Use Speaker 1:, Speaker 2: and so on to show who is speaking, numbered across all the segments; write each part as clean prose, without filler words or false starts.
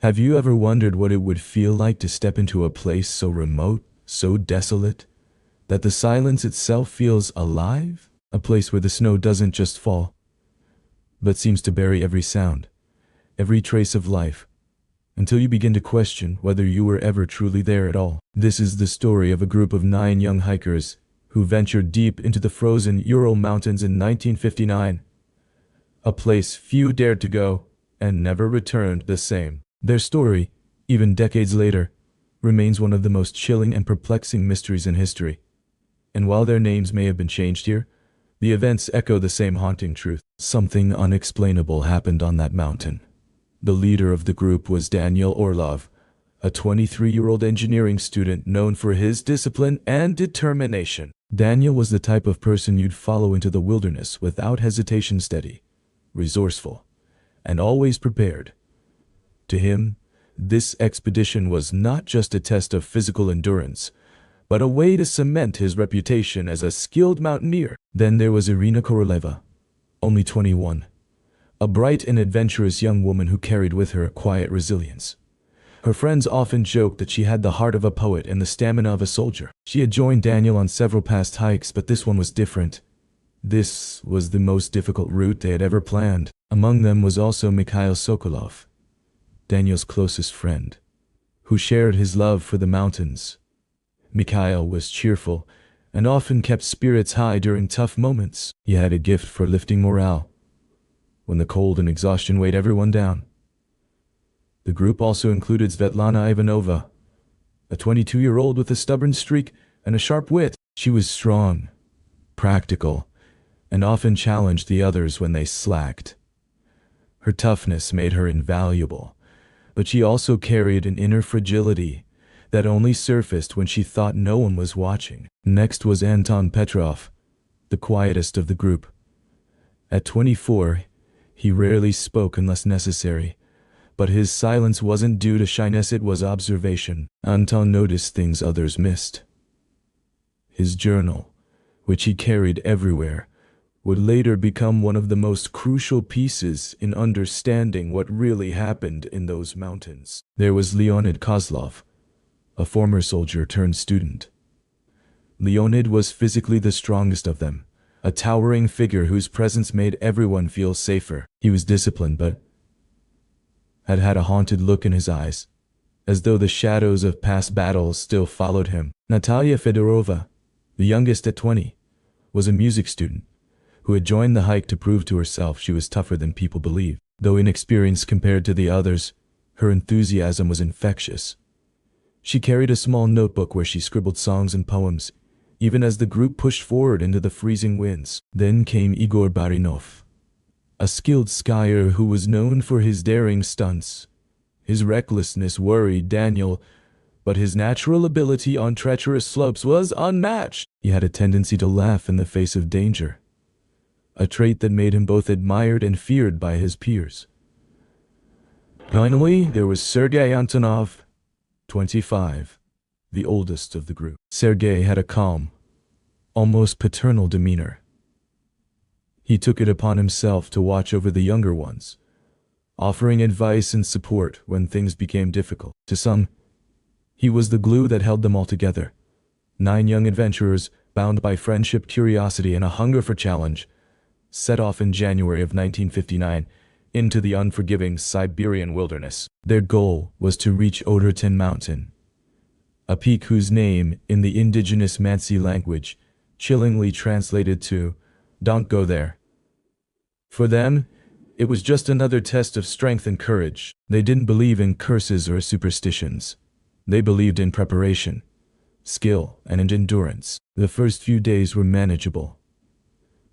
Speaker 1: Have you ever wondered what it would feel like to step into a place so remote, so desolate, that the silence itself feels alive? A place where the snow doesn't just fall, but seems to bury every sound, every trace of life, until you begin to question whether you were ever truly there at all. This is the story of a group of 9 young hikers who ventured deep into the frozen Ural Mountains in 1959, a place few dared to go and never returned the same. Their story, even decades later, remains one of the most chilling and perplexing mysteries in history. And while their names may have been changed here, the events echo the same haunting truth. Something unexplainable happened on that mountain. The leader of the group was Daniel Orlov, a 23-year-old engineering student known for his discipline and determination. Daniel was the type of person you'd follow into the wilderness without hesitation, steady, resourceful, and always prepared. To him, this expedition was not just a test of physical endurance, but a way to cement his reputation as a skilled mountaineer. Then there was Irina Koroleva, only 21, a bright and adventurous young woman who carried with her a quiet resilience. Her friends often joked that she had the heart of a poet and the stamina of a soldier. She had joined Daniel on several past hikes, but this one was different. This was the most difficult route they had ever planned. Among them was also Mikhail Sokolov, Daniel's closest friend, who shared his love for the mountains. Mikhail was cheerful and often kept spirits high during tough moments. He had a gift for lifting morale when the cold and exhaustion weighed everyone down. The group also included Svetlana Ivanova, a 22-year-old with a stubborn streak and a sharp wit. She was strong, practical, and often challenged the others when they slacked. Her toughness made her invaluable, but she also carried an inner fragility that only surfaced when she thought no one was watching. Next was Anton Petrov, the quietest of the group. At 24, he rarely spoke unless necessary, but his silence wasn't due to shyness, it was observation. Anton noticed things others missed. His journal, which he carried everywhere, would later become one of the most crucial pieces in understanding what really happened in those mountains. There was Leonid Kozlov, a former soldier turned student. Leonid was physically the strongest of them, a towering figure whose presence made everyone feel safer. He was disciplined but had a haunted look in his eyes, as though the shadows of past battles still followed him. Natalia Fedorova, the youngest at 20, was a music student who had joined the hike to prove to herself she was tougher than people believed. Though inexperienced compared to the others, her enthusiasm was infectious. She carried a small notebook where she scribbled songs and poems, even as the group pushed forward into the freezing winds. Then came Igor Barinov, a skilled skier who was known for his daring stunts. His recklessness worried Daniel, but his natural ability on treacherous slopes was unmatched. He had a tendency to laugh in the face of danger, a trait that made him both admired and feared by his peers. Finally, there was Sergei Antonov, 25, the oldest of the group. Sergei had a calm, almost paternal demeanor. He took it upon himself to watch over the younger ones, offering advice and support when things became difficult. To some, he was the glue that held them all together. 9 young adventurers, bound by friendship, curiosity, and a hunger for challenge, set off in January of 1959 into the unforgiving Siberian wilderness. Their goal was to reach Odorten Mountain, a peak whose name, in the indigenous Mansi language, chillingly translated to, "Don't go there." For them, it was just another test of strength and courage. They didn't believe in curses or superstitions. They believed in preparation, skill, and in endurance. The first few days were manageable.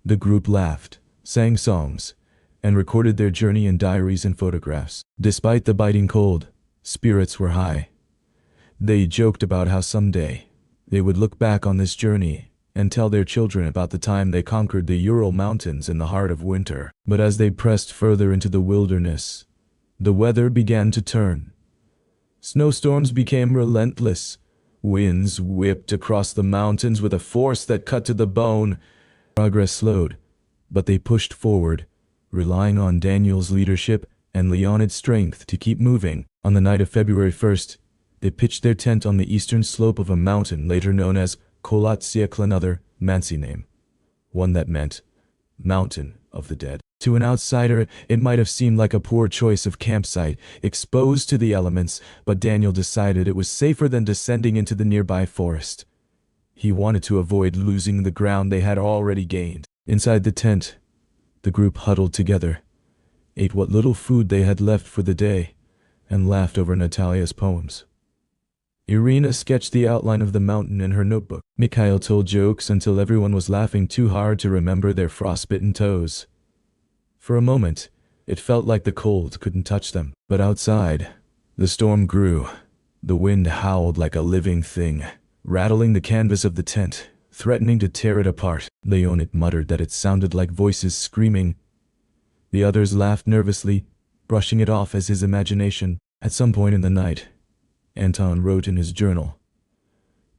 Speaker 1: The group laughed, sang songs, and recorded their journey in diaries and photographs. Despite the biting cold, spirits were high. They joked about how someday they would look back on this journey and tell their children about the time they conquered the Ural Mountains in the heart of winter. But as they pressed further into the wilderness, the weather began to turn. Snowstorms became relentless. Winds whipped across the mountains with a force that cut to the bone. Progress slowed, but they pushed forward, relying on Daniel's leadership and Leonid's strength to keep moving. On the night of February 1st, they pitched their tent on the eastern slope of a mountain later known as Kolatsiekl, another Mansi name, one that meant Mountain of the Dead. To an outsider, it might have seemed like a poor choice of campsite, exposed to the elements, but Daniel decided it was safer than descending into the nearby forest. He wanted to avoid losing the ground they had already gained. Inside the tent, the group huddled together, ate what little food they had left for the day, and laughed over Natalia's poems. Irina sketched the outline of the mountain in her notebook. Mikhail told jokes until everyone was laughing too hard to remember their frostbitten toes. For a moment, it felt like the cold couldn't touch them. But outside, the storm grew. The wind howled like a living thing, rattling the canvas of the tent, threatening to tear it apart. Leonid muttered that it sounded like voices screaming. The others laughed nervously, brushing it off as his imagination. At some point in the night, Anton wrote in his journal,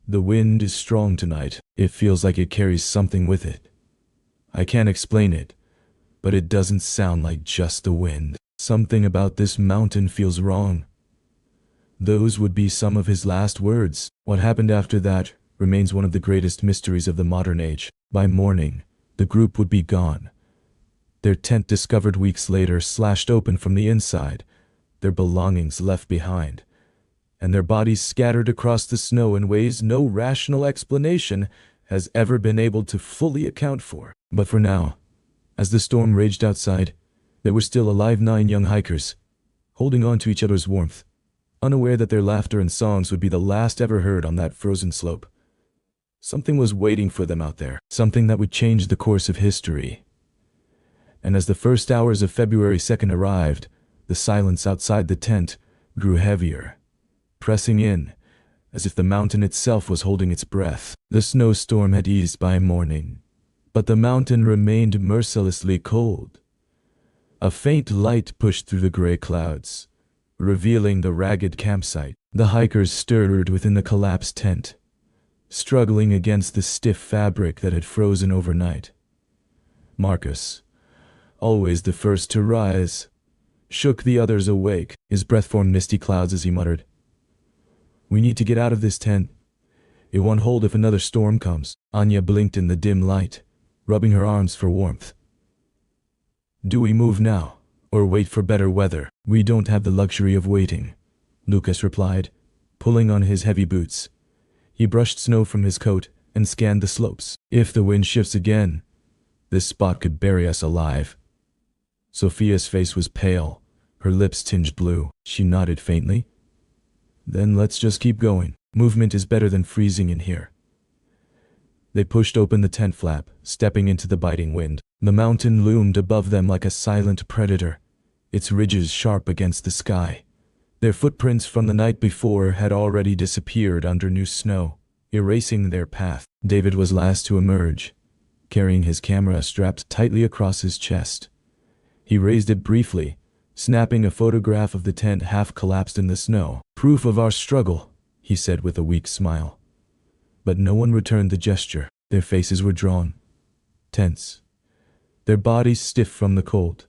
Speaker 1: "The wind is strong tonight. It feels like it carries something with it. I can't explain it, but it doesn't sound like just the wind. Something about this mountain feels wrong." Those would be some of his last words. What happened after that remains one of the greatest mysteries of the modern age. By morning, the group would be gone. Their tent discovered weeks later slashed open from the inside, their belongings left behind, and their bodies scattered across the snow in ways no rational explanation has ever been able to fully account for. But for now, as the storm raged outside, there were still alive 9 young hikers, holding on to each other's warmth, unaware that their laughter and songs would be the last ever heard on that frozen slope. Something was waiting for them out there, something that would change the course of history. And as the first hours of February 2nd arrived, the silence outside the tent grew heavier, pressing in, as if the mountain itself was holding its breath. The snowstorm had eased by morning, but the mountain remained mercilessly cold. A faint light pushed through the gray clouds, revealing the ragged campsite. The hikers stirred within the collapsed tent, struggling against the stiff fabric that had frozen overnight. Marcus, always the first to rise, shook the others awake. His breath formed misty clouds as he muttered, "We need to get out of this tent. It won't hold if another storm comes." Anya blinked in the dim light, rubbing her arms for warmth. "Do we move now, or wait for better weather?" "We don't have the luxury of waiting," Lucas replied, pulling on his heavy boots. He brushed snow from his coat and scanned the slopes. "If the wind shifts again, this spot could bury us alive." Sophia's face was pale, her lips tinged blue. She nodded faintly. "Then let's just keep going. Movement is better than freezing in here." They pushed open the tent flap, stepping into the biting wind. The mountain loomed above them like a silent predator, its ridges sharp against the sky. Their footprints from the night before had already disappeared under new snow, erasing their path. David was last to emerge, carrying his camera strapped tightly across his chest. He raised it briefly, snapping a photograph of the tent half collapsed in the snow. "Proof of our struggle," he said with a weak smile. But no one returned the gesture. Their faces were drawn, tense, their bodies stiff from the cold.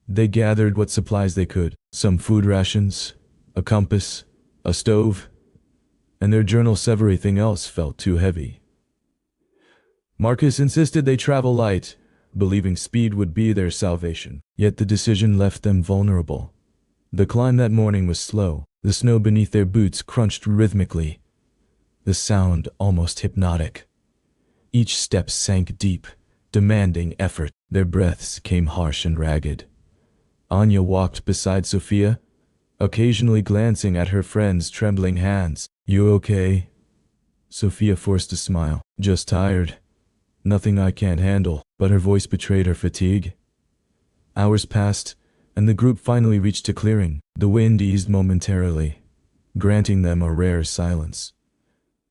Speaker 1: They gathered what supplies they could, some food rations, a compass, a stove, and their journals. Everything else felt too heavy. Marcus insisted they travel light, believing speed would be their salvation. Yet the decision left them vulnerable. The climb that morning was slow. The snow beneath their boots crunched rhythmically, the sound almost hypnotic. Each step sank deep, demanding effort. Their breaths came harsh and ragged. Anya walked beside Sophia, occasionally glancing at her friend's trembling hands. "You okay?" Sophia forced a smile. "Just tired. Nothing I can't handle." But her voice betrayed her fatigue. Hours passed, and the group finally reached a clearing. The wind eased momentarily, granting them a rare silence.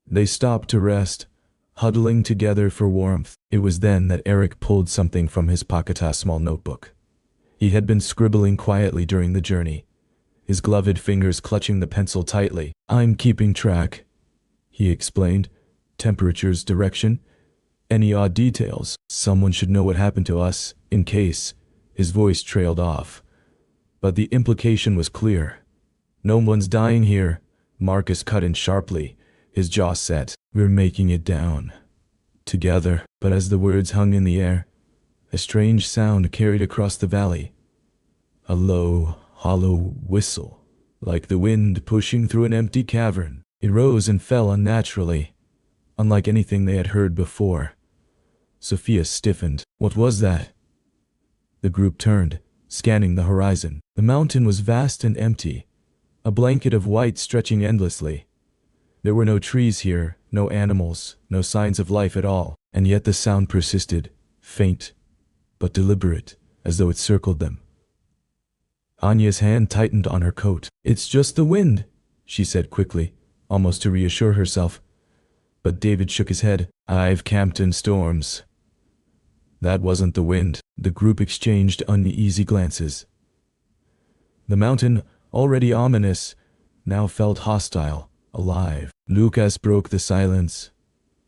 Speaker 1: They stopped to rest, huddling together for warmth. It was then that Eric pulled something from his pocket, a small notebook. He had been scribbling quietly during the journey, his gloved fingers clutching the pencil tightly. "I'm keeping track," he explained. "Temperatures, direction, any odd details. Someone should know what happened to us, in case." His voice trailed off, But the implication was clear. No one's dying here, Marcus cut in sharply, his jaw set. We're making it down. Together. But as the words hung in the air, a strange sound carried across the valley. A low, hollow whistle, like the wind pushing through an empty cavern. It rose and fell unnaturally, unlike anything they had heard before. Sophia stiffened. What was that? The group turned, scanning the horizon. The mountain was vast and empty, a blanket of white stretching endlessly. There were no trees here, no animals, no signs of life at all, and yet the sound persisted, faint, but deliberate, as though it circled them. Anya's hand tightened on her coat. It's just the wind, she said quickly, almost to reassure herself. But David shook his head. I've camped in storms. That wasn't the wind. The group exchanged uneasy glances. The mountain, already ominous, now felt hostile, alive. Lucas broke the silence.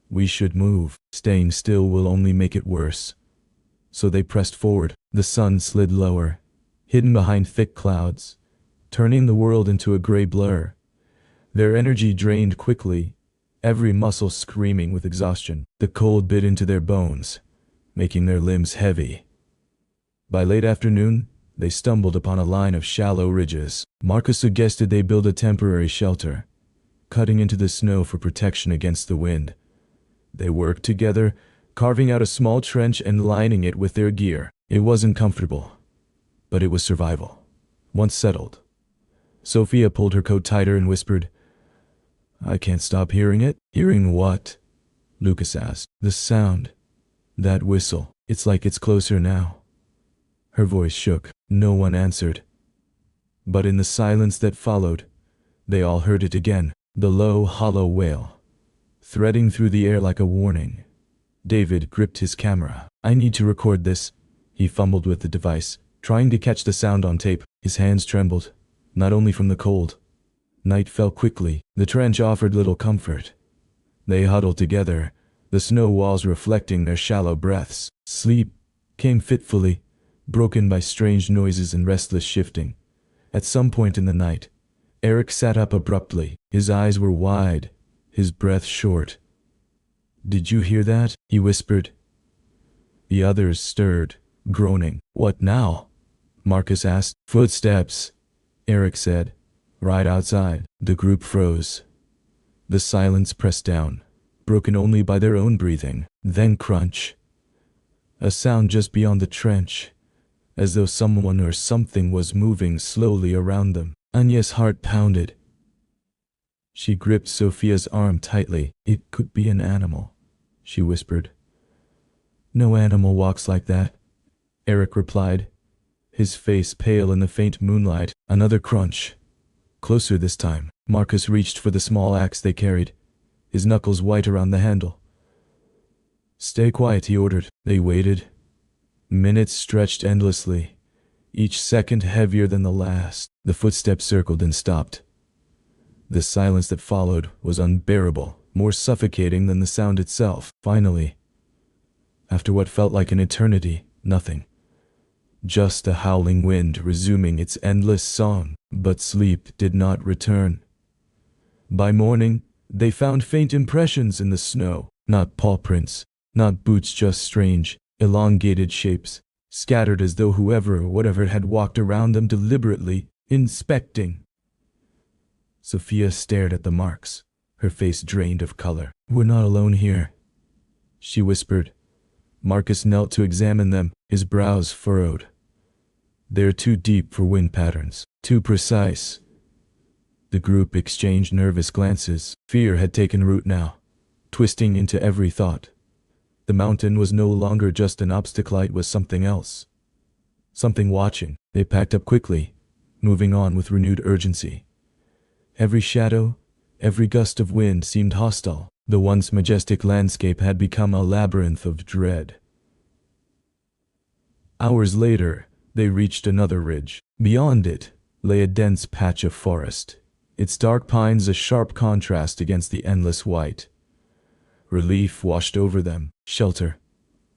Speaker 1: We should move. Staying still will only make it worse. So they pressed forward. The sun slid lower, hidden behind thick clouds, turning the world into a gray blur. Their energy drained quickly, every muscle screaming with exhaustion. The cold bit into their bones, making their limbs heavy. By late afternoon, they stumbled upon a line of shallow ridges. Marcus suggested they build a temporary shelter, cutting into the snow for protection against the wind. They worked together, carving out a small trench and lining it with their gear. It wasn't comfortable, but it was survival. Once settled, Sophia pulled her coat tighter and whispered, I can't stop hearing it. Hearing what? Lucas asked. The sound. That whistle. It's like it's closer now. Her voice shook. No one answered. But in the silence that followed, they all heard it again. The low, hollow wail, threading through the air like a warning. David gripped his camera. I need to record this. He fumbled with the device, trying to catch the sound on tape. His hands trembled, not only from the cold. Night fell quickly. The trench offered little comfort. They huddled together, the snow walls reflecting their shallow breaths. Sleep came fitfully, broken by strange noises and restless shifting. At some point in the night, Eric sat up abruptly. His eyes were wide, his breath short. Did you hear that? He whispered. The others stirred, groaning. What now? Marcus asked. Footsteps, Eric said. Right outside. The group froze. The silence pressed down, broken only by their own breathing. Then crunch. A sound just beyond the trench, as though someone or something was moving slowly around them. Anya's heart pounded. She gripped Sophia's arm tightly. It could be an animal, she whispered. No animal walks like that, Eric replied, his face pale in the faint moonlight. Another crunch. Closer this time. Marcus reached for the small axe they carried, his knuckles white around the handle. Stay quiet, he ordered. They waited. Minutes stretched endlessly, each second heavier than the last. The footsteps circled and stopped. The silence that followed was unbearable, more suffocating than the sound itself. Finally, after what felt like an eternity, nothing. Just a howling wind resuming its endless song. But sleep did not return. By morning, they found faint impressions in the snow. Not paw prints, not boots, just strange, elongated shapes, scattered as though whoever or whatever had walked around them deliberately, inspecting. Sophia stared at the marks, her face drained of color. We're not alone here, she whispered. Marcus knelt to examine them, his brows furrowed. They're too deep for wind patterns, too precise. The group exchanged nervous glances. Fear had taken root now, twisting into every thought. The mountain was no longer just an obstacle, it was something else. Something watching. They packed up quickly, moving on with renewed urgency. Every shadow, every gust of wind seemed hostile. The once majestic landscape had become a labyrinth of dread. Hours later, they reached another ridge. Beyond it lay a dense patch of forest, its dark pines a sharp contrast against the endless white. Relief washed over them. Shelter.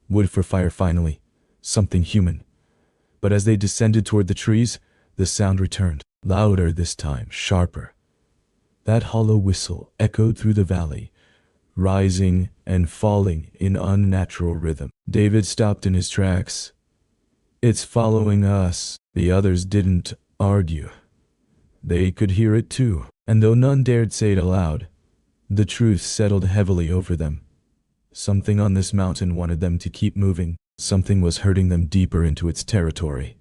Speaker 1: Wood for fire finally. Something human. But as they descended toward the trees, The sound returned, louder this time, sharper. That hollow whistle echoed through the valley, rising and falling in unnatural rhythm. David stopped in his tracks. "It's following us." The others didn't argue. They could hear it too, and though none dared say it aloud, the truth settled heavily over them. Something on this mountain wanted them to keep moving. Something was herding them deeper into its territory.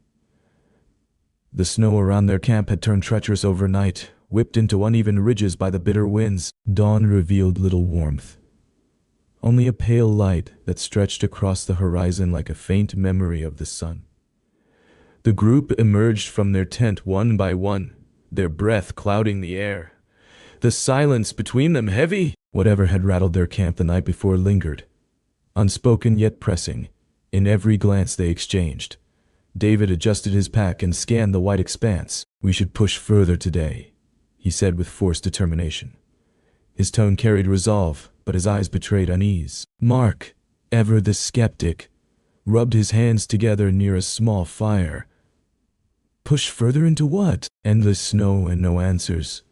Speaker 1: The snow around their camp had turned treacherous overnight, whipped into uneven ridges by the bitter winds. Dawn revealed little warmth. Only a pale light that stretched across the horizon like a faint memory of the sun. The group emerged from their tent one by one, their breath clouding the air. The silence between them heavy. Whatever had rattled their camp the night before lingered, unspoken yet pressing, in every glance they exchanged. David adjusted his pack and scanned the white expanse. "We should push further today," he said with forced determination. His tone carried resolve, but his eyes betrayed unease. Mark, ever the skeptic, rubbed his hands together near a small fire. "Push further into what?" Endless snow and no answers.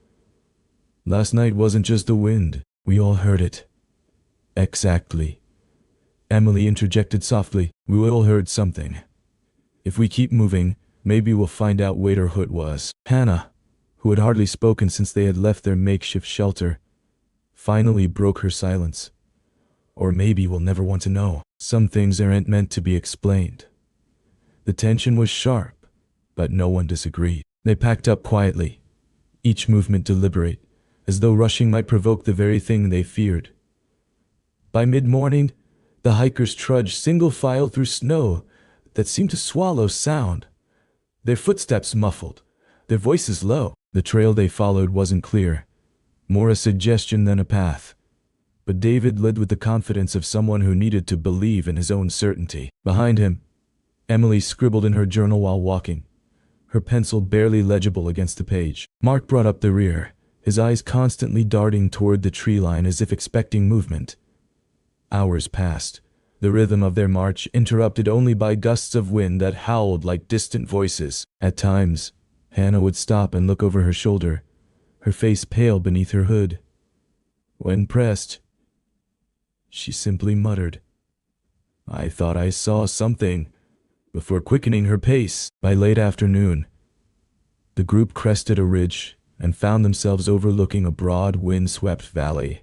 Speaker 1: "Last night wasn't just the wind. We all heard it." "Exactly." Emily interjected softly. "We all heard something. If we keep moving, maybe we'll find out where who it was." Hannah, who had hardly spoken since they had left their makeshift shelter, finally broke her silence. "Or maybe we'll never want to know. Some things aren't meant to be explained." The tension was sharp, but no one disagreed. They packed up quietly, each movement deliberate, as though rushing might provoke the very thing they feared. By mid-morning, the hikers trudged single file through snow that seemed to swallow sound. Their footsteps muffled, their voices low. The trail they followed wasn't clear, more a suggestion than a path. But David led with the confidence of someone who needed to believe in his own certainty. Behind him, Emily scribbled in her journal while walking, her pencil barely legible against the page. Mark brought up the rear, his eyes constantly darting toward the tree line as if expecting movement. Hours passed, the rhythm of their march interrupted only by gusts of wind that howled like distant voices. At times, Hannah would stop and look over her shoulder, her face pale beneath her hood. When pressed, she simply muttered, "I thought I saw something," before quickening her pace. By late afternoon, the group crested a ridge and found themselves overlooking a broad, wind-swept valley.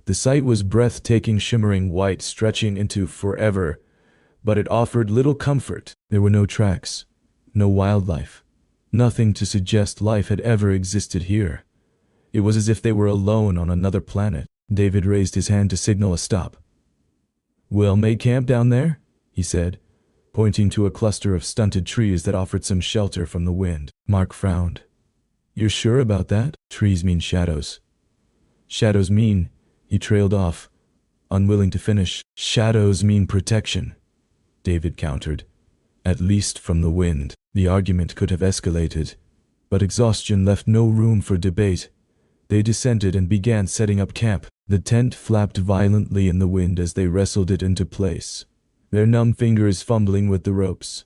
Speaker 1: The sight was breathtaking, shimmering white stretching into forever, but it offered little comfort. There were no tracks, no wildlife, nothing to suggest life had ever existed here. It was as if they were alone on another planet. David raised his hand to signal a stop. "We'll make camp down there," he said, pointing to a cluster of stunted trees that offered some shelter from the wind. Mark frowned. "You're sure about that? Trees mean shadows." "Shadows mean," he trailed off, unwilling to finish. "Shadows mean protection," David countered, "at least from the wind." The argument could have escalated, but exhaustion left no room for debate. They descended and began setting up camp. The tent flapped violently in the wind as they wrestled it into place, their numb fingers fumbling with the ropes.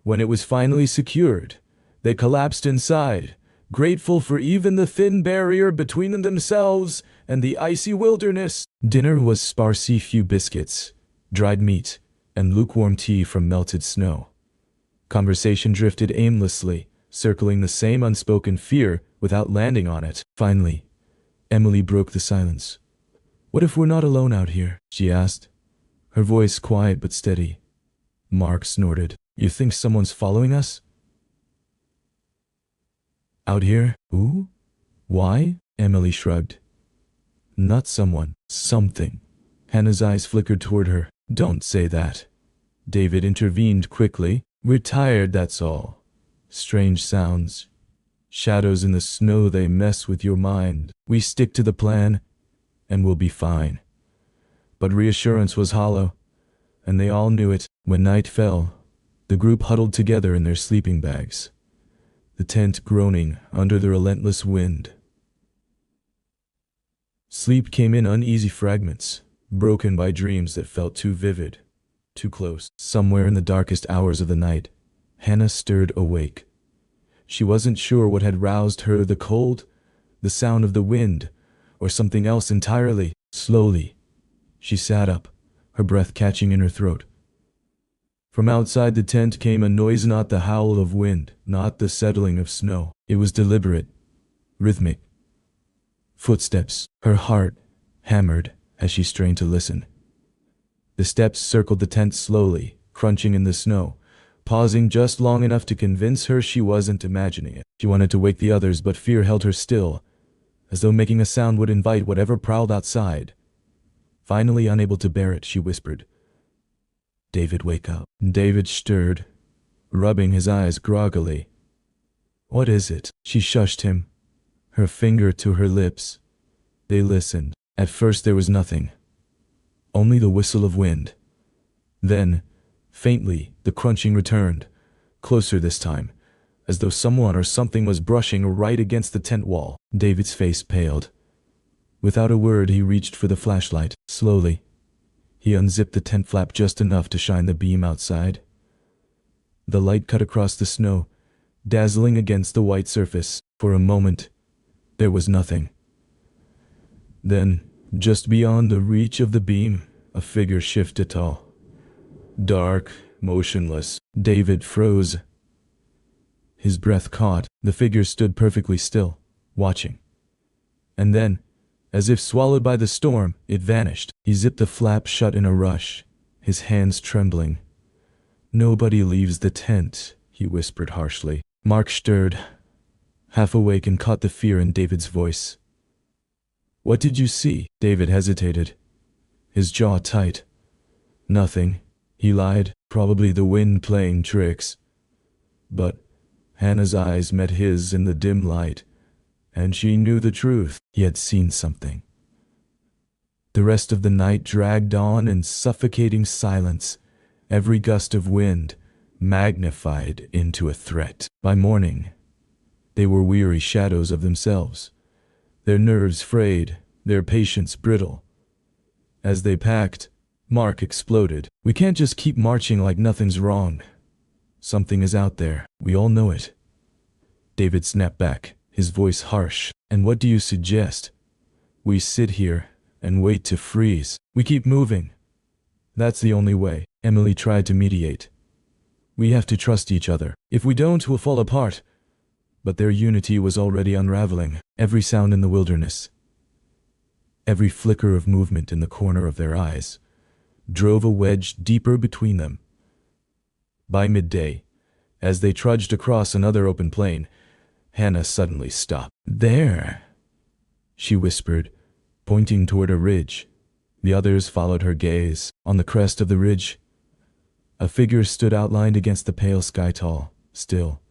Speaker 1: When it was finally secured, they collapsed inside, grateful for even the thin barrier between themselves and the icy wilderness. Dinner was sparsely few biscuits, dried meat, and lukewarm tea from melted snow. Conversation drifted aimlessly, circling the same unspoken fear without landing on it. Finally, Emily broke the silence. "What if we're not alone out here?" she asked, her voice quiet but steady. Mark snorted. "You think someone's following us? Out here? Who? Why?" Emily shrugged. "Not someone. Something." Hannah's eyes flickered toward her. "Don't say that." David intervened quickly. "We're tired, that's all. Strange sounds. Shadows in the snow, they mess with your mind. We stick to the plan, and we'll be fine." But reassurance was hollow, and they all knew it. When night fell, the group huddled together in their sleeping bags, the tent groaning under the relentless wind. Sleep came in uneasy fragments, broken by dreams that felt too vivid, too close. Somewhere in the darkest hours of the night, Hannah stirred awake, She wasn't sure what had roused her, the cold, the sound of the wind, or something else entirely. Slowly, she sat up, her breath catching in her throat. From outside the tent came a noise, not the howl of wind, not the settling of snow. It was deliberate, rhythmic. Footsteps. Her heart hammered as she strained to listen. The steps circled the tent slowly, crunching in the snow, pausing just long enough to convince her she wasn't imagining it. She wanted to wake the others, but fear held her still, as though making a sound would invite whatever prowled outside. Finally, unable to bear it, she whispered, "David, wake up." David stirred, rubbing his eyes groggily. "What is it?" She shushed him, her finger to her lips. They listened. At first there was nothing, only the whistle of wind. Then, faintly, the crunching returned, closer this time, as though someone or something was brushing right against the tent wall. David's face paled. Without a word, he reached for the flashlight. Slowly, he unzipped the tent flap just enough to shine the beam outside. The light cut across the snow, dazzling against the white surface. For a moment, there was nothing. Then, just beyond the reach of the beam, a figure shifted tall. Dark, motionless. David froze. His breath caught. The figure stood perfectly still, watching. And then, as if swallowed by the storm, it vanished. He zipped the flap shut in a rush, his hands trembling. "Nobody leaves the tent," he whispered harshly. Mark stirred, half awake, and caught the fear in David's voice. "What did you see?" David hesitated, his jaw tight. "Nothing," he lied, "probably the wind playing tricks." But Hannah's eyes met his in the dim light, and she knew the truth. He had seen something. The rest of the night dragged on in suffocating silence, every gust of wind magnified into a threat. By morning, they were weary shadows of themselves, their nerves frayed, their patience brittle. As they packed, Mark exploded. "We can't just keep marching like nothing's wrong. Something is out there. We all know it." David snapped back, his voice harsh. "And what do you suggest? We sit here and wait to freeze. We keep moving. That's the only way." Emily tried to mediate. "We have to trust each other. If we don't, we'll fall apart." But their unity was already unraveling. Every sound in the wilderness, every flicker of movement in the corner of their eyes, drove a wedge deeper between them. By midday, as they trudged across another open plain, Hannah suddenly stopped. "There," she whispered, pointing toward a ridge. The others followed her gaze. On the crest of the ridge, a figure stood outlined against the pale sky, tall, still,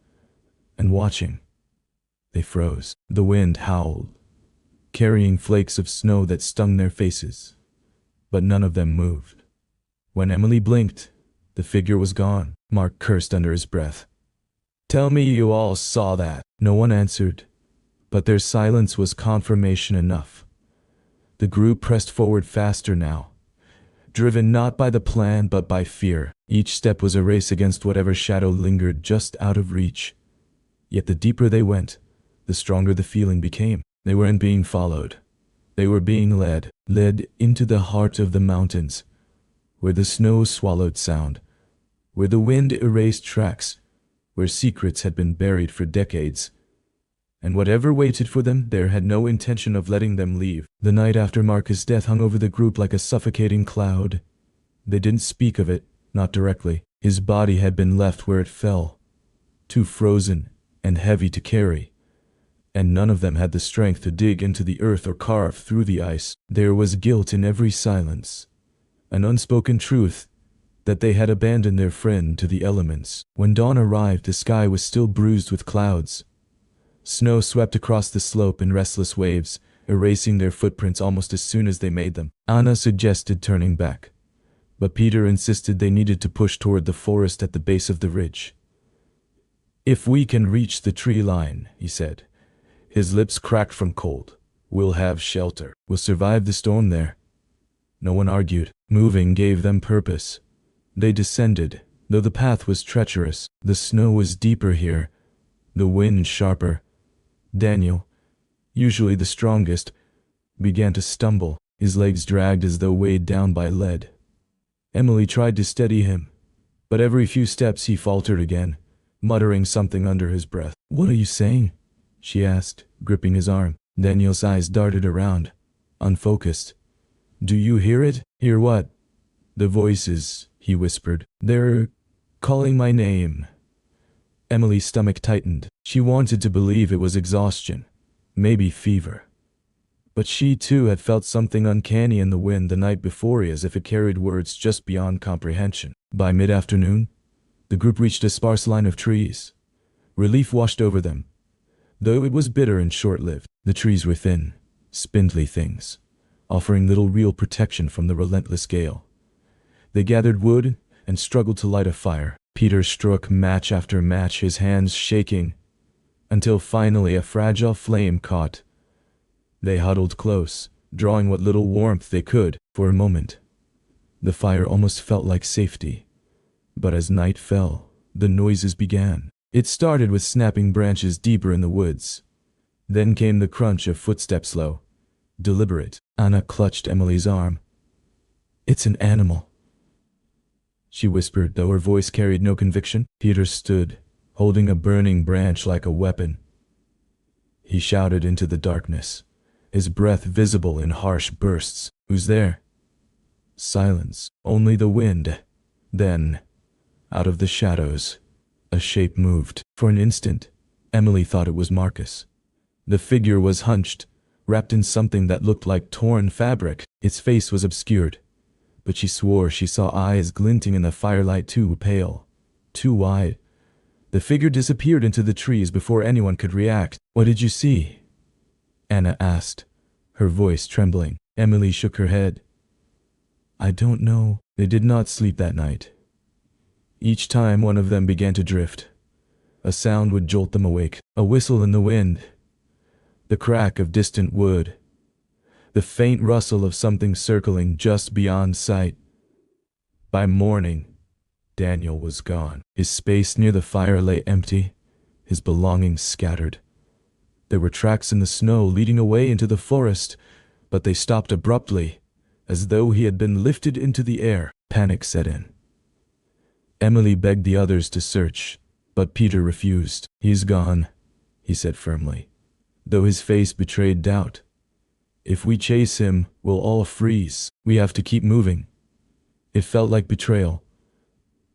Speaker 1: and watching. They froze. The wind howled, carrying flakes of snow that stung their faces, but none of them moved. When Emily blinked, the figure was gone. Mark cursed under his breath. "Tell me you all saw that." No one answered, but their silence was confirmation enough. The group pressed forward faster now, driven not by the plan but by fear. Each step was a race against whatever shadow lingered just out of reach. Yet the deeper they went, the stronger the feeling became. They weren't being followed. They were being led into the heart of the mountains, where the snow swallowed sound, where the wind erased tracks, where secrets had been buried for decades. And whatever waited for them there had no intention of letting them leave. The night after Marcus' death hung over the group like a suffocating cloud. They didn't speak of it, not directly. His body had been left where it fell, too frozen and heavy to carry, and none of them had the strength to dig into the earth or carve through the ice. There was guilt in every silence, an unspoken truth that they had abandoned their friend to the elements. When dawn arrived, the sky was still bruised with clouds. Snow swept across the slope in restless waves, erasing their footprints almost as soon as they made them. Anna suggested turning back, but Peter insisted they needed to push toward the forest at the base of the ridge. "If we can reach the tree line," he said, his lips cracked from cold, "we'll have shelter. We'll survive the storm there." No one argued. Moving gave them purpose. They descended, though the path was treacherous. The snow was deeper here, The wind sharper. Daniel, usually the strongest, began to stumble, his legs dragged as though weighed down by lead. Emily tried to steady him, but every few steps he faltered again, muttering something under his breath. "What are you saying?" she asked, gripping his arm. Daniel's eyes darted around, unfocused. "Do you hear it?" "Hear what?" "The voices," he whispered. "They're calling my name." Emily's stomach tightened. She wanted to believe it was exhaustion, maybe fever. But she too had felt something uncanny in the wind the night before, as if it carried words just beyond comprehension. By mid-afternoon, the group reached a sparse line of trees. Relief washed over them, though it was bitter and short-lived. The trees were thin, spindly things, offering little real protection from the relentless gale. They gathered wood and struggled to light a fire. Peter struck match after match, his hands shaking, until finally a fragile flame caught. They huddled close, drawing what little warmth they could. For a moment, the fire almost felt like safety. But as night fell, the noises began. It started with snapping branches deeper in the woods. Then came the crunch of footsteps, slow, deliberate. Anna clutched Emily's arm. "It's an animal," she whispered, though her voice carried no conviction. Peter stood, holding a burning branch like a weapon. He shouted into the darkness, his breath visible in harsh bursts. "Who's there?" Silence, only the wind. Then, out of the shadows, a shape moved. For an instant, Emily thought it was Marcus. The figure was hunched, wrapped in something that looked like torn fabric. Its face was obscured, but she swore she saw eyes glinting in the firelight, too pale, too wide. The figure disappeared into the trees before anyone could react. "What did you see?" Anna asked, her voice trembling. Emily shook her head. "I don't know." They did not sleep that night. Each time one of them began to drift, a sound would jolt them awake. A whistle in the wind, the crack of distant wood, the faint rustle of something circling just beyond sight. By morning, Daniel was gone. His space near the fire lay empty, his belongings scattered. There were tracks in the snow leading away into the forest, but they stopped abruptly, as though he had been lifted into the air. Panic set in. Emily begged the others to search, but Peter refused. "He's gone," he said firmly, though his face betrayed doubt. "If we chase him, we'll all freeze. We have to keep moving." It felt like betrayal,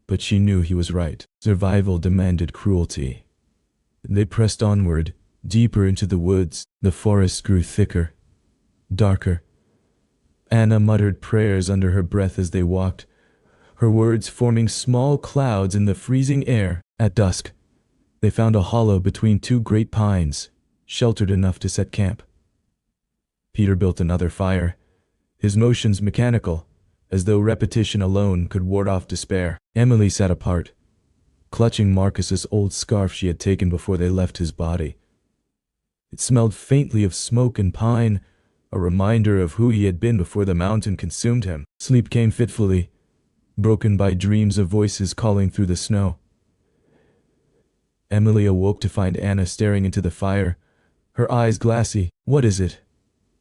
Speaker 1: but she knew he was right. Survival demanded cruelty. They pressed onward, deeper into the woods. The forest grew thicker, darker. Anna muttered prayers under her breath as they walked, her words forming small clouds in the freezing air. At dusk, they found a hollow between two great pines, sheltered enough to set camp. Peter built another fire, his motions mechanical, as though repetition alone could ward off despair. Emily sat apart, clutching Marcus's old scarf she had taken before they left his body. It smelled faintly of smoke and pine, a reminder of who he had been before the mountain consumed him. Sleep came fitfully, broken by dreams of voices calling through the snow. Emily awoke to find Anna staring into the fire, her eyes glassy. "What is it?"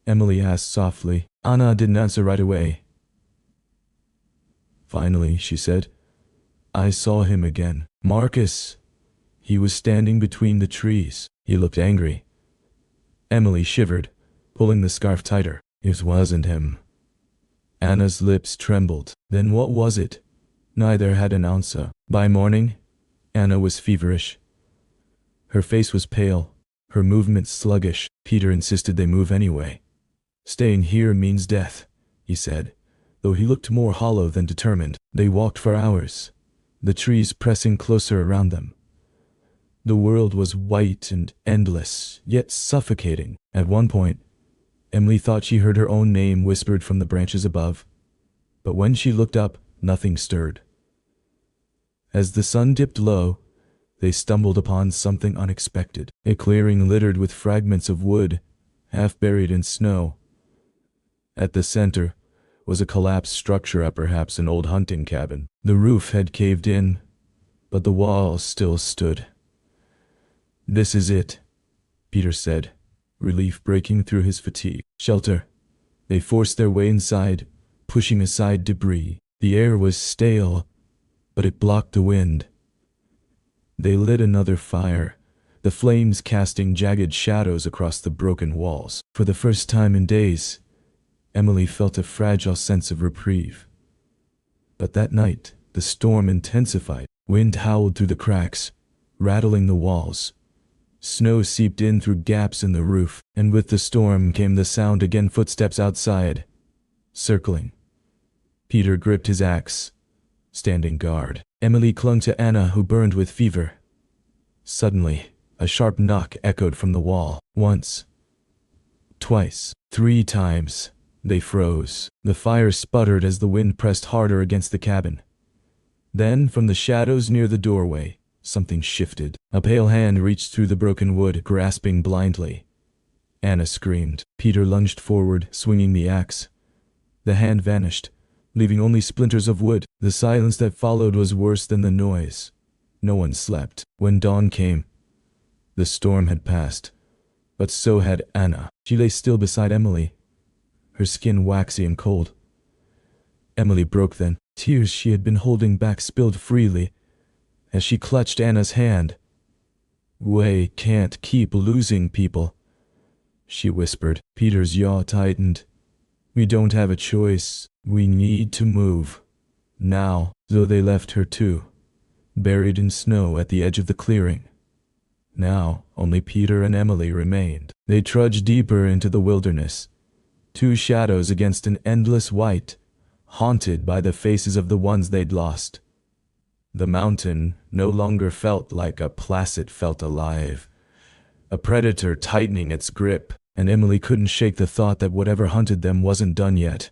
Speaker 1: Emily asked softly. Anna didn't answer right away. "Finally," she said, "I saw him again. Marcus. He was standing between the trees. He looked angry." Emily shivered, pulling the scarf tighter. "It wasn't him." Anna's lips trembled. Then what was it? Neither had an answer. By morning, Anna was feverish. Her face was pale, her movements sluggish. Peter insisted they move anyway. "Staying here means death," he said, though he looked more hollow than determined. They walked for hours, the trees pressing closer around them. The world was white and endless, yet suffocating. At one point, Emily thought she heard her own name whispered from the branches above, but when she looked up, nothing stirred. As the sun dipped low, they stumbled upon something unexpected. A clearing littered with fragments of wood, half buried in snow. At the center was a collapsed structure, perhaps an old hunting cabin. The roof had caved in, but the walls still stood. "This is it," Peter said, relief breaking through his fatigue. "Shelter." They forced their way inside, pushing aside debris. The air was stale, but it blocked the wind. They lit another fire, the flames casting jagged shadows across the broken walls. For the first time in days, Emily felt a fragile sense of reprieve. But that night, the storm intensified. Wind howled through the cracks, rattling the walls. Snow seeped in through gaps in the roof, and with the storm came the sound again, footsteps outside, circling. Peter gripped his axe, standing guard. Emily clung to Anna, who burned with fever. Suddenly, a sharp knock echoed from the wall. Once, twice, 3 times. They froze. The fire sputtered as the wind pressed harder against the cabin. Then, from the shadows near the doorway, something shifted. A pale hand reached through the broken wood, grasping blindly. Anna screamed. Peter lunged forward, swinging the axe. The hand vanished, leaving only splinters of wood. The silence that followed was worse than the noise. No one slept. When dawn came, the storm had passed, but so had Anna. She lay still beside Emily, her skin waxy and cold. Emily broke then. Tears she had been holding back spilled freely as she clutched Anna's hand. "We can't keep losing people," she whispered. Peter's jaw tightened. "We don't have a choice. We need to move. Now." So they left her too, buried in snow at the edge of the clearing. Now only Peter and Emily remained. They trudged deeper into the wilderness, 2 shadows against an endless white, haunted by the faces of the ones they'd lost. The mountain no longer felt like a placid felt alive, a predator tightening its grip, and Emily couldn't shake the thought that whatever hunted them wasn't done yet.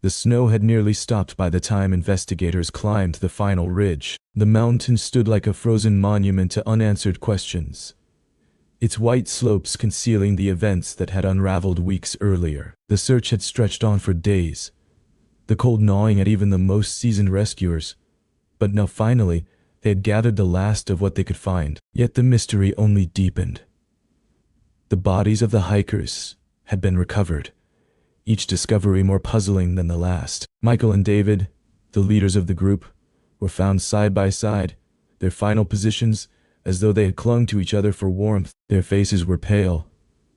Speaker 1: The snow had nearly stopped by the time investigators climbed the final ridge. The mountain stood like a frozen monument to unanswered questions, its white slopes concealing the events that had unraveled weeks earlier. The search had stretched on for days, the cold gnawing at even the most seasoned rescuers. But now finally, they had gathered the last of what they could find. Yet the mystery only deepened. The bodies of the hikers had been recovered, each discovery more puzzling than the last. Michael and David, the leaders of the group, were found side by side, their final positions as though they had clung to each other for warmth. Their faces were pale,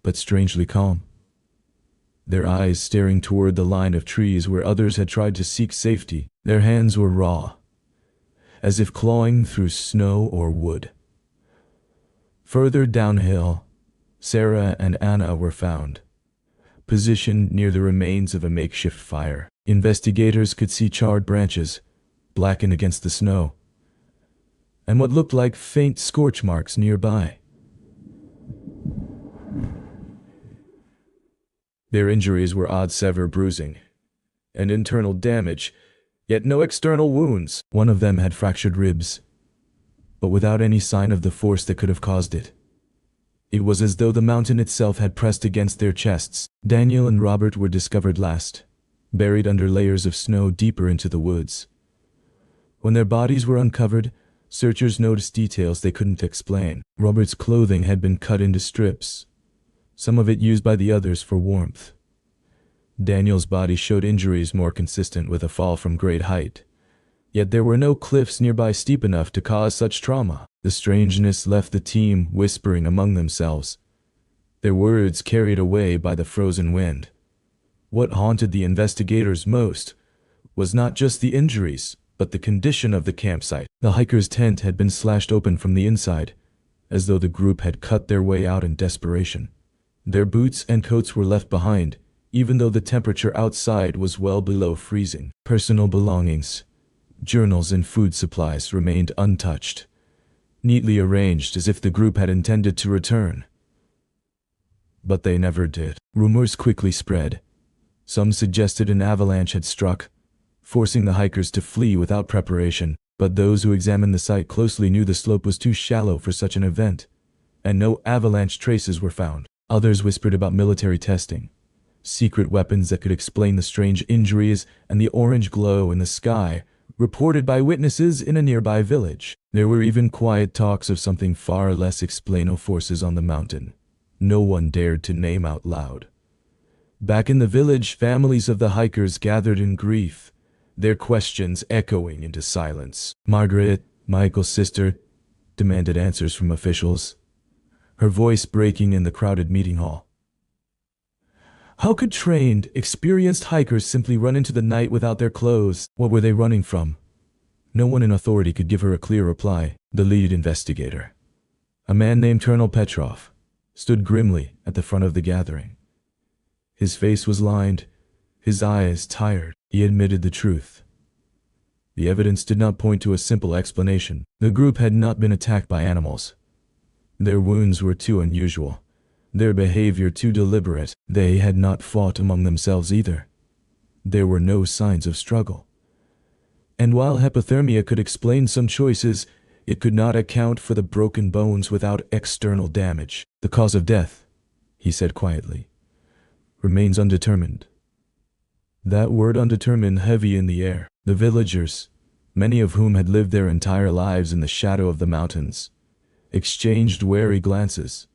Speaker 1: but strangely calm, their eyes staring toward the line of trees where others had tried to seek safety. Their hands were raw, as if clawing through snow or wood. Further downhill, Sarah and Anna were found, positioned near the remains of a makeshift fire. Investigators could see charred branches, blackened against the snow, and what looked like faint scorch marks nearby. Their injuries were odd severe bruising and internal damage, yet no external wounds. One of them had fractured ribs, but without any sign of the force that could have caused it. It was as though the mountain itself had pressed against their chests. Daniel and Robert were discovered last, buried under layers of snow deeper into the woods. When their bodies were uncovered, searchers noticed details they couldn't explain. Robert's clothing had been cut into strips, some of it used by the others for warmth. Daniel's body showed injuries more consistent with a fall from great height, yet there were no cliffs nearby steep enough to cause such trauma. The strangeness left the team whispering among themselves, their words carried away by the frozen wind. What haunted the investigators most was not just the injuries, but the condition of the campsite. The hiker's tent had been slashed open from the inside, as though the group had cut their way out in desperation. Their boots and coats were left behind, even though the temperature outside was well below freezing. Personal belongings, journals and food supplies remained untouched, neatly arranged as if the group had intended to return. But they never did. Rumors quickly spread. Some suggested an avalanche had struck, forcing the hikers to flee without preparation. But those who examined the site closely knew the slope was too shallow for such an event, and no avalanche traces were found. Others whispered about military testing, secret weapons that could explain the strange injuries and the orange glow in the sky reported by witnesses in a nearby village. There were even quiet talks of something far less explainable forces on the mountain. No one dared to name out loud. Back in the village, families of the hikers gathered in grief, their questions echoing into silence. Margaret, Michael's sister, demanded answers from officials, her voice breaking in the crowded meeting hall. How could trained, experienced hikers simply run into the night without their clothes? What were they running from? No one in authority could give her a clear reply. The lead investigator, a man named Colonel Petrov, stood grimly at the front of the gathering. His face was lined, his eyes tired. He admitted the truth. The evidence did not point to a simple explanation. The group had not been attacked by animals. Their wounds were too unusual, their behavior too deliberate. They had not fought among themselves either. There were no signs of struggle. And while hypothermia could explain some choices, it could not account for the broken bones without external damage. The cause of death, he said quietly, remains undetermined. That word undetermined heavy in the air. The villagers, many of whom had lived their entire lives in the shadow of the mountains, exchanged wary glances.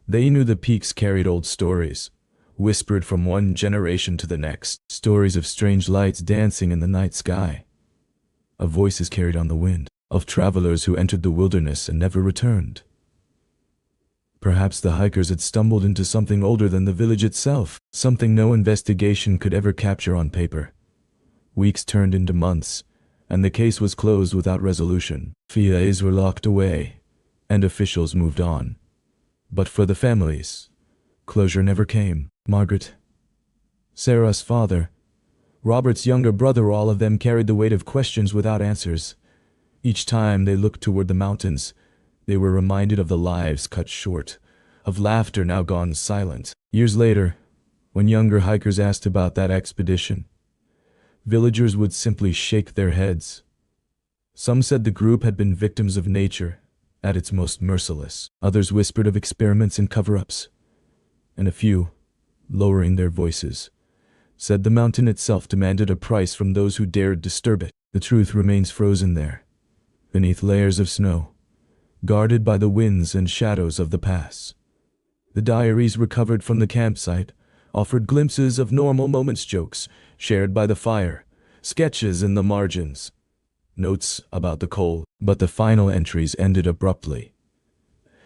Speaker 1: They knew the peaks carried old stories, whispered from one generation to the next, stories of strange lights dancing in the night sky, of voices carried on the wind, of travelers who entered the wilderness and never returned. Perhaps the hikers had stumbled into something older than the village itself, something no investigation could ever capture on paper. Weeks turned into months, and the case was closed without resolution. Files were locked away, and officials moved on. But for the families, closure never came. Margaret, Sarah's father, Robert's younger brother, all of them carried the weight of questions without answers. Each time they looked toward the mountains, they were reminded of the lives cut short, of laughter now gone silent. Years later, when younger hikers asked about that expedition, villagers would simply shake their heads. Some said the group had been victims of nature, at its most merciless. Others whispered of experiments and cover-ups. And a few, lowering their voices, said the mountain itself demanded a price from those who dared disturb it. The truth remains frozen there, beneath layers of snow, guarded by the winds and shadows of the pass. The diaries recovered from the campsite offered glimpses of normal moments, jokes shared by the fire, sketches in the margins, notes about the cold, but the final entries ended abruptly,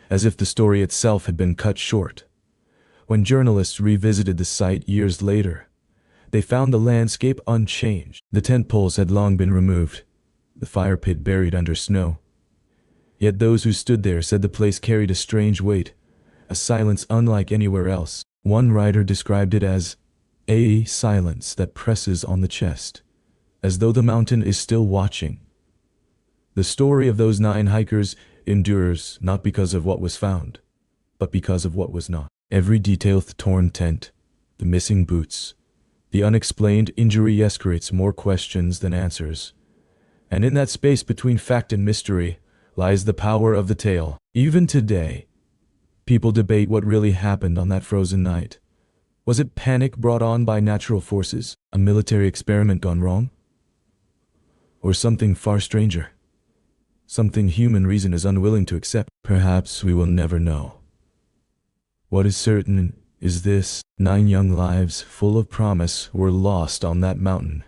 Speaker 1: as if the story itself had been cut short. When journalists revisited the site years later, they found the landscape unchanged. The tent poles had long been removed, the fire pit buried under snow. Yet those who stood there said the place carried a strange weight, a silence unlike anywhere else. One writer described it as a silence that presses on the chest, as though the mountain is still watching. The story of those 9 hikers endures not because of what was found, but because of what was not. Every detail, the torn tent, the missing boots, the unexplained injury creates more questions than answers. And in that space between fact and mystery lies the power of the tale. Even today, people debate what really happened on that frozen night. Was it panic brought on by natural forces, a military experiment gone wrong? Or something far stranger? Something human reason is unwilling to accept? Perhaps we will never know. What is certain is this: 9 young lives full of promise were lost on that mountain.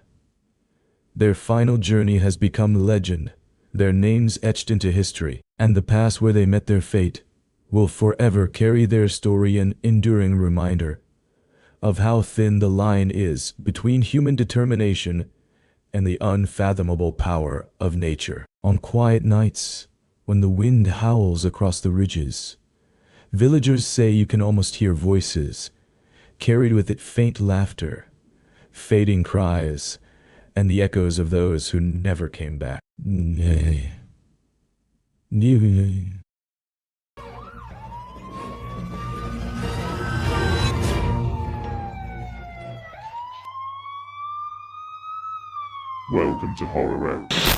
Speaker 1: Their final journey has become legend, their names etched into history, and the pass where they met their fate will forever carry their story, an enduring reminder of how thin the line is between human determination and the unfathomable power of nature. On quiet nights, when the wind howls across the ridges, villagers say you can almost hear voices, carried with it faint laughter, fading cries, and the echoes of those who never came back.
Speaker 2: Welcome to Horror House.